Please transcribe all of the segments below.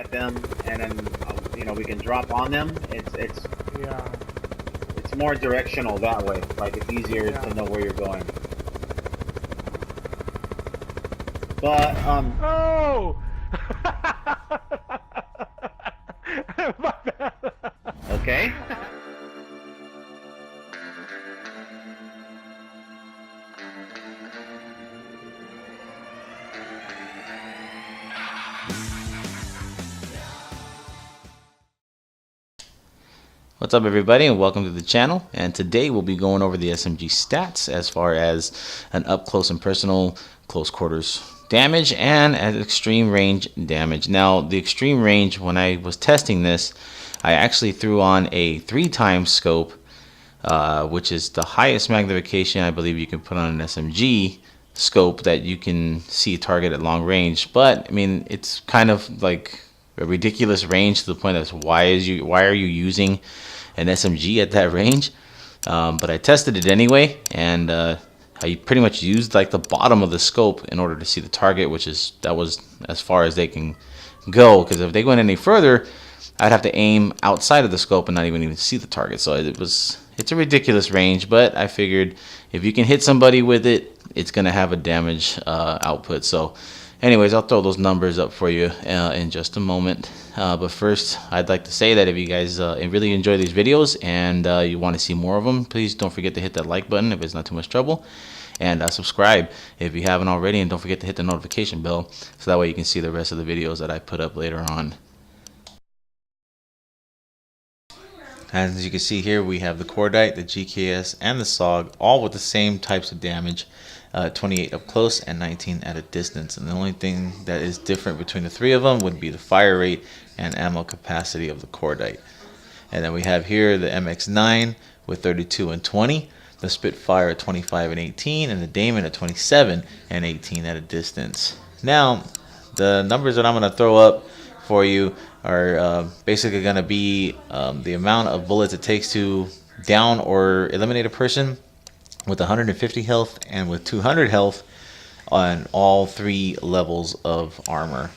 at them, and then we can drop on them. Yeah. It's more directional that way. Like it's easier Yeah. to know where you're going. But Oh! My bad. okay. What's up everybody and welcome to the channel, and today we'll be going over the SMG stats as far as an up close and personal close quarters damage and at extreme range damage. Now the extreme range, when I was testing this, I actually threw on a 3x scope, which is the highest magnification I believe you can put on an SMG scope that you can see a target at long range. But I mean, it's kind of like a ridiculous range to the point of why are you using an SMG at that range? But I tested it anyway, and I pretty much used like the bottom of the scope in order to see the target, that was as far as they can go, because if they went any further I'd have to aim outside of the scope and not even see the target. So it's a ridiculous range, but I figured if you can hit somebody with it, it's gonna have a damage output. So anyways, I'll throw those numbers up for you in just a moment. But first, I'd like to say that if you guys really enjoy these videos and you want to see more of them, please don't forget to hit that like button if it's not too much trouble. And subscribe if you haven't already. And don't forget to hit the notification bell so that way you can see the rest of the videos that I put up later on. As you can see here, we have the Cordite, the GKS, and the SOG, all with the same types of damage. 28 up close and 19 at a distance, and the only thing that is different between the three of them would be the fire rate and ammo capacity of the Cordite. And then we have here the MX9 with 32 and 20, the Spitfire at 25 and 18, and the Damon at 27 and 18 at a distance. Now the numbers that I'm going to throw up for you are basically going to be the amount of bullets it takes to down or eliminate a person with 150 health and with 200 health on all three levels of armor.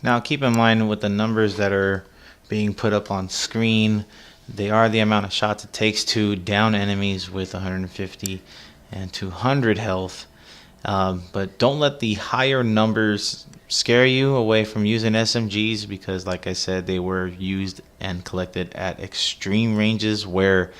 Now keep in mind with the numbers that are being put up on screen, they are the amount of shots it takes to down enemies with 150 and 200 health. But don't let the higher numbers scare you away from using SMGs, because like I said, they were used and collected at extreme ranges where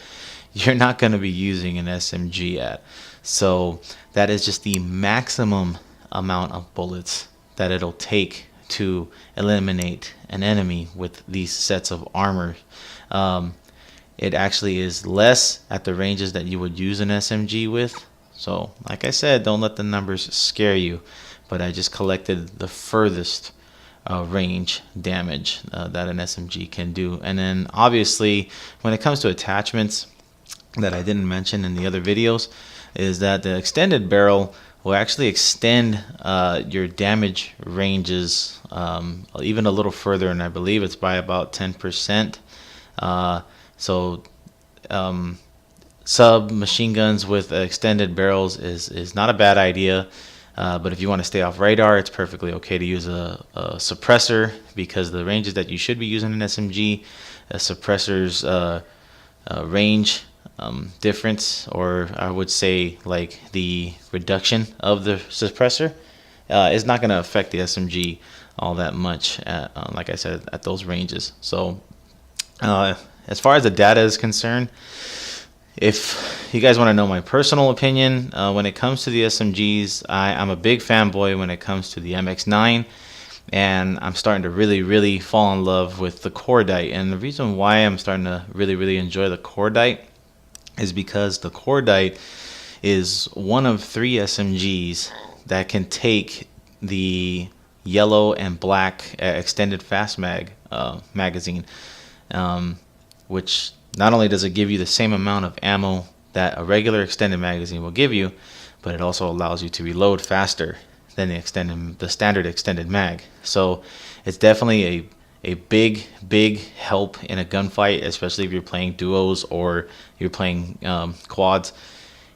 you're not going to be using an SMG at. So that is just the maximum amount of bullets that it'll take to eliminate an enemy with these sets of armor. It actually is less at the ranges that you would use an SMG with. So like I said, don't let the numbers scare you, but I just collected the furthest range damage that an SMG can do. And then obviously when it comes to attachments that I didn't mention in the other videos, is that the extended barrel will actually extend your damage ranges even a little further, and I believe it's by about 10%. Submachine guns with extended barrels is not a bad idea, but if you want to stay off radar, it's perfectly okay to use a suppressor, because the ranges that you should be using an SMG, a suppressor's range difference, or I would say like the reduction of the suppressor, is not going to affect the SMG all that much at, like I said, at those ranges. So as far as the data is concerned, if you guys want to know my personal opinion when it comes to the SMGs, I'm a big fanboy when it comes to the MX9, and I'm starting to really fall in love with the Cordite. And the reason why I'm starting to really enjoy the Cordite is because the Cordite is one of 3 SMGs that can take the yellow and black extended fast magazine, which not only does it give you the same amount of ammo that a regular extended magazine will give you, but it also allows you to reload faster than the standard extended mag. So it's definitely a big help in a gunfight, especially if you're playing duos or you're playing quads,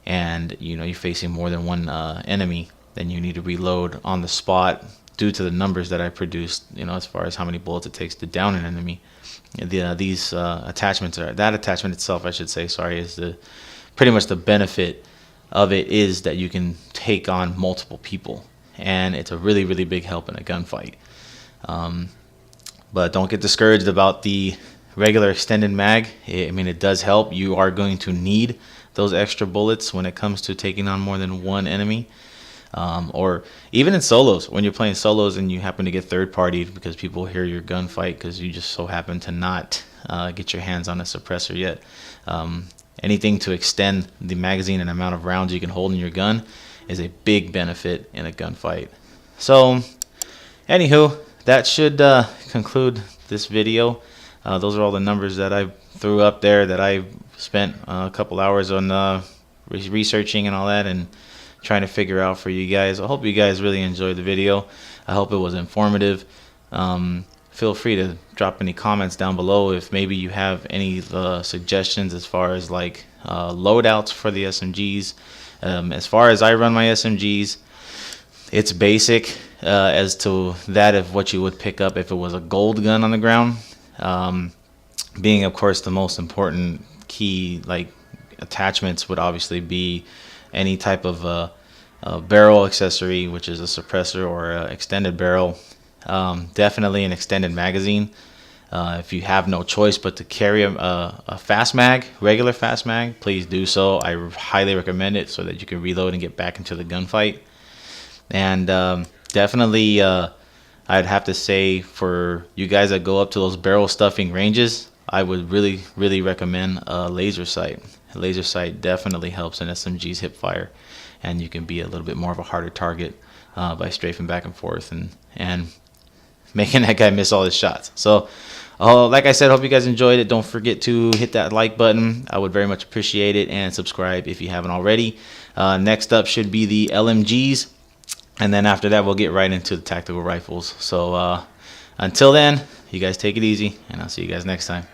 and you're facing more than one enemy. Then you need to reload on the spot due to the numbers that I produced, as far as how many bullets it takes to down an enemy. These attachments that attachment itself, I should say, sorry, is pretty much the benefit of it is that you can take on multiple people, and it's a really, really big help in a gunfight. But don't get discouraged about the regular extended mag. I mean, it does help. You are going to need those extra bullets when it comes to taking on more than one enemy. Or even in solos, when you're playing solos and you happen to get third-partied because people hear your gunfight because you just so happen to not get your hands on a suppressor yet. Anything to extend the magazine and amount of rounds you can hold in your gun is a big benefit in a gunfight. So, anywho, that should conclude this video. Those are all the numbers that I threw up there that I spent a couple hours on researching and all that and trying to figure out for you guys. I hope you guys really enjoyed the video. I hope it was informative. Feel free to drop any comments down below if maybe you have any suggestions as far as like loadouts for the SMGs. As far as I run my SMGs, it's basic as to that of what you would pick up if it was a gold gun on the ground. Being, of course, the most important key like attachments would obviously be any type of a barrel accessory, which is a suppressor or a extended barrel. Definitely an extended magazine. If you have no choice but to carry a fast mag, regular fast mag, please do so. I highly recommend it so that you can reload and get back into the gunfight. And definitely I'd have to say for you guys that go up to those barrel stuffing ranges, I would really, really recommend a laser sight. A laser sight definitely helps an SMG's hip fire, and you can be a little bit more of a harder target by strafing back and forth and making that guy miss all his shots. So like I said, hope you guys enjoyed it. Don't forget to hit that like button. I would very much appreciate it, and subscribe if you haven't already. Next up should be the LMGs, and then after that we'll get right into the tactical rifles. So until then, you guys take it easy, and I'll see you guys next time.